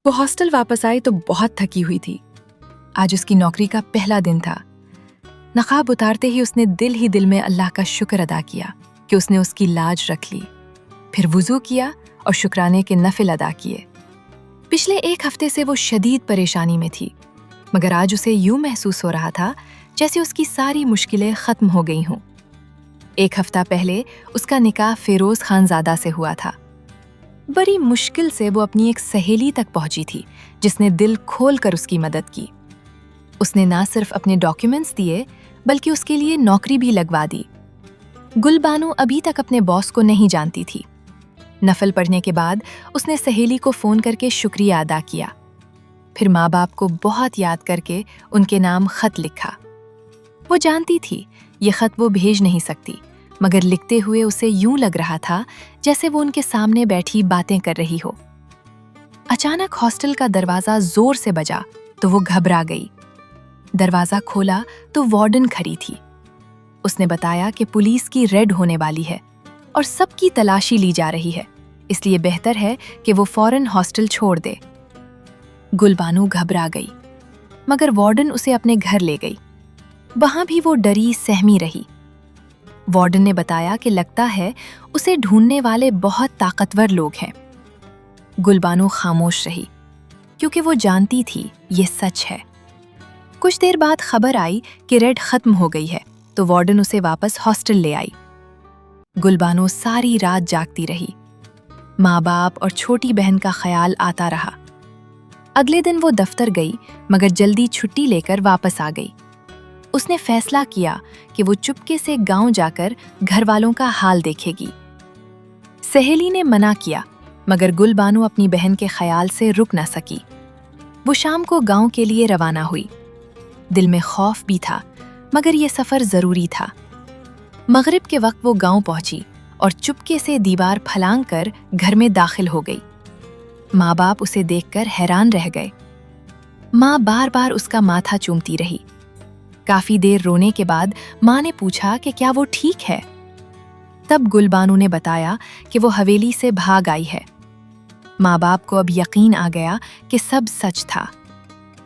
وہ ہاسٹل واپس آئی تو بہت تھکی ہوئی تھی۔ آج اس کی نوکری کا پہلا دن تھا۔ نقاب اتارتے ہی اس نے دل میں اللہ کا شکر ادا کیا کہ اس نے اس کی لاج رکھ لی۔ پھر وضو کیا اور شکرانے کے نفل ادا کیے۔ پچھلے 1 ہفتے سے وہ شدید پریشانی میں تھی، مگر آج اسے یوں محسوس ہو رہا تھا جیسے اس کی ساری مشکلیں ختم ہو گئی ہوں۔ 1 ہفتہ پہلے اس کا نکاح فیروز خان زادہ سے ہوا تھا۔ بڑی مشکل سے وہ اپنی ایک سہیلی تک پہنچی تھی جس نے دل کھول کر اس کی مدد کی۔ اس نے نہ صرف اپنے ڈاکیومنٹس دیے بلکہ اس کے لیے نوکری بھی لگوا دی۔ گل بانو ابھی تک اپنے باس کو نہیں جانتی تھی۔ نفل پڑھنے کے بعد اس نے سہیلی کو فون کر کے شکریہ ادا کیا۔ پھر ماں باپ کو بہت یاد کر کے ان کے نام خط لکھا۔ وہ جانتی تھی یہ خط وہ بھیج نہیں سکتی، مگر لکھتے ہوئے اسے یوں لگ رہا تھا جیسے وہ ان کے سامنے بیٹھی باتیں کر رہی ہو۔ اچانک ہاسٹل کا دروازہ زور سے بجا تو وہ گھبرا گئی۔ دروازہ کھولا تو وارڈن کھڑی تھی۔ اس نے بتایا کہ پولیس کی ریڈ ہونے والی ہے اور سب کی تلاشی لی جا رہی ہے، اس لیے بہتر ہے کہ وہ فوراً ہاسٹل چھوڑ دے۔ گل بانو گھبرا گئی، مگر وارڈن اسے اپنے گھر لے گئی۔ وہاں بھی وہ ڈری سہمی رہی۔ وارڈن نے بتایا کہ لگتا ہے اسے ڈھونڈنے والے بہت طاقتور لوگ ہیں۔ گل بانو خاموش رہی کیونکہ وہ جانتی تھی یہ سچ ہے۔ کچھ دیر بعد خبر آئی کہ ریڈ ختم ہو گئی ہے تو وارڈن اسے واپس ہاسٹل لے آئی۔ گل بانو ساری رات جاگتی رہی۔ ماں باپ اور چھوٹی بہن کا خیال آتا رہا۔ اگلے دن وہ دفتر گئی مگر جلدی چھٹی لے کر واپس آ گئی۔ اس نے فیصلہ کیا کہ وہ چپکے سے گاؤں جا کر گھر والوں کا حال دیکھے گی۔ سہیلی نے منع کیا مگر گل بانو اپنی بہن کے خیال سے رک نہ سکی۔ وہ شام کو گاؤں کے لیے روانہ ہوئی۔ دل میں خوف بھی تھا مگر یہ سفر ضروری تھا۔ مغرب کے وقت وہ گاؤں پہنچی اور چپکے سے دیوار پھلانگ کر گھر میں داخل ہو گئی۔ ماں باپ اسے دیکھ کر حیران رہ گئے۔ ماں بار بار اس کا ماتھا چومتی رہی۔ کافی دیر رونے کے بعد ماں نے پوچھا کہ کیا وہ ٹھیک ہے؟ تب گل بانو نے بتایا کہ وہ حویلی سے بھاگ آئی ہے۔ ماں باپ کو اب یقین آ گیا کہ سب سچ تھا۔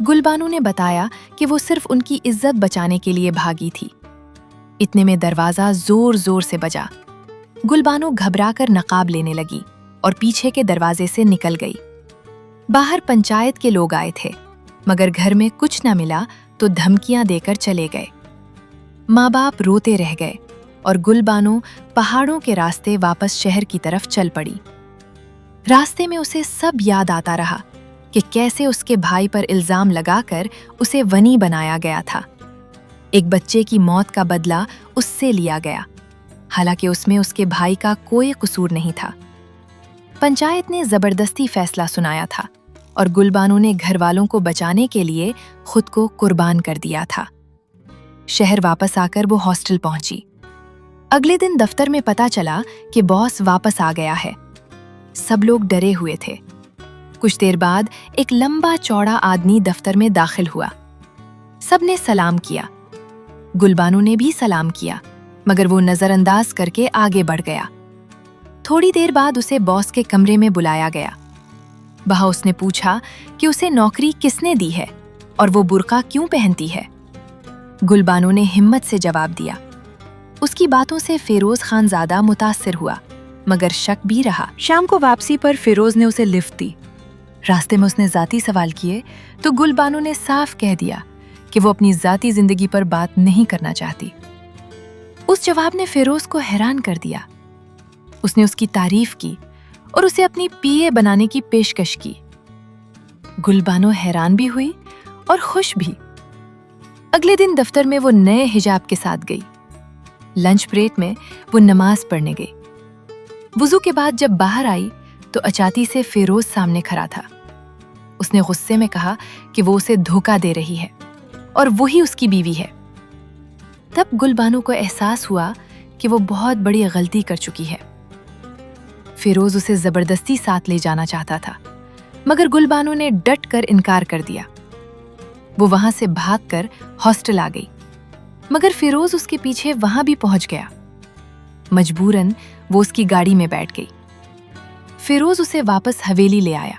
گل بانو نے بتایا کہ وہ صرف ان کی عزت بچانے کے لیے بھاگی تھی۔ اتنے میں دروازہ زور زور سے بجا۔ گل بانو گھبرا کر نقاب لینے لگی اور پیچھے کے دروازے سے نکل گئی۔ باہر پنچایت کے لوگ آئے تھے مگر گھر میں کچھ نہ ملا تو دھمکیاں دے کر چلے گئے۔ ماں باپ روتے رہ گئے اور گل بانو پہاڑوں کے راستے واپس شہر کی طرف چل پڑی۔ راستے میں اسے سب یاد آتا رہا کہ کیسے اس کے بھائی پر الزام لگا کر اسے ونی بنایا گیا تھا۔ ایک بچے کی موت کا بدلہ اس سے لیا گیا، حالانکہ اس میں اس کے بھائی کا کوئی قصور نہیں تھا۔ پنچایت نے زبردستی فیصلہ سنایا تھا اور گل بانو نے گھر والوں کو بچانے کے لیے خود کو قربان کر دیا تھا۔ شہر واپس آ کر وہ ہاسٹل پہنچی۔ اگلے دن دفتر میں پتہ چلا کہ باس واپس آ گیا ہے۔ سب لوگ ڈرے ہوئے تھے۔ کچھ دیر بعد ایک لمبا چوڑا آدمی دفتر میں داخل ہوا۔ سب نے سلام کیا۔ گل بانو نے بھی سلام کیا مگر وہ نظر انداز کر کے آگے بڑھ گیا۔ تھوڑی دیر بعد اسے باس کے کمرے میں بلایا گیا۔ وہاں اس نے پوچھا کہ اسے نوکری کس نے دی ہے اور وہ برقع کیوں پہنتی ہے۔ گل بانو نے ہمت سے جواب دیا۔ اس کی باتوں سے فیروز خان زادہ متاثر ہوا مگر شک بھی رہا۔ شام کو واپسی پر فیروز نے اسے لفٹ دی۔ راستے میں اس نے ذاتی سوال کیے تو گل بانو نے صاف کہہ دیا کہ وہ اپنی ذاتی زندگی پر بات نہیں کرنا چاہتی۔ اس جواب نے فیروز کو حیران کر دیا۔ اس نے اس کی تعریف کی اور اسے اپنی پی اے بنانے کی پیشکش کی۔ گل بانو حیران بھی ہوئی اور خوش بھی۔ اگلے دن دفتر میں وہ نئے حجاب کے ساتھ گئی۔ لنچ بریک میں وہ نماز پڑھنے گئی۔ وضو کے بعد جب باہر آئی تو اچاتی سے فیروز سامنے کھڑا تھا۔ اس نے غصے میں کہا کہ وہ اسے دھوکہ دے رہی ہے اور وہی اس کی بیوی ہے۔ تب گل بانو کو احساس ہوا کہ وہ بہت بڑی غلطی کر چکی ہے۔ فیروز اسے زبردستی ساتھ لے جانا چاہتا تھا مگر گل بانو نے ڈٹ کر انکار کر دیا۔ وہ وہاں سے بھاگ کر ہاسٹل آ گئی مگر فیروز اس کے پیچھے وہاں بھی پہنچ گیا۔ مجبوراً وہ اس کی گاڑی میں بیٹھ گئی۔ فیروز اسے واپس حویلی لے آیا۔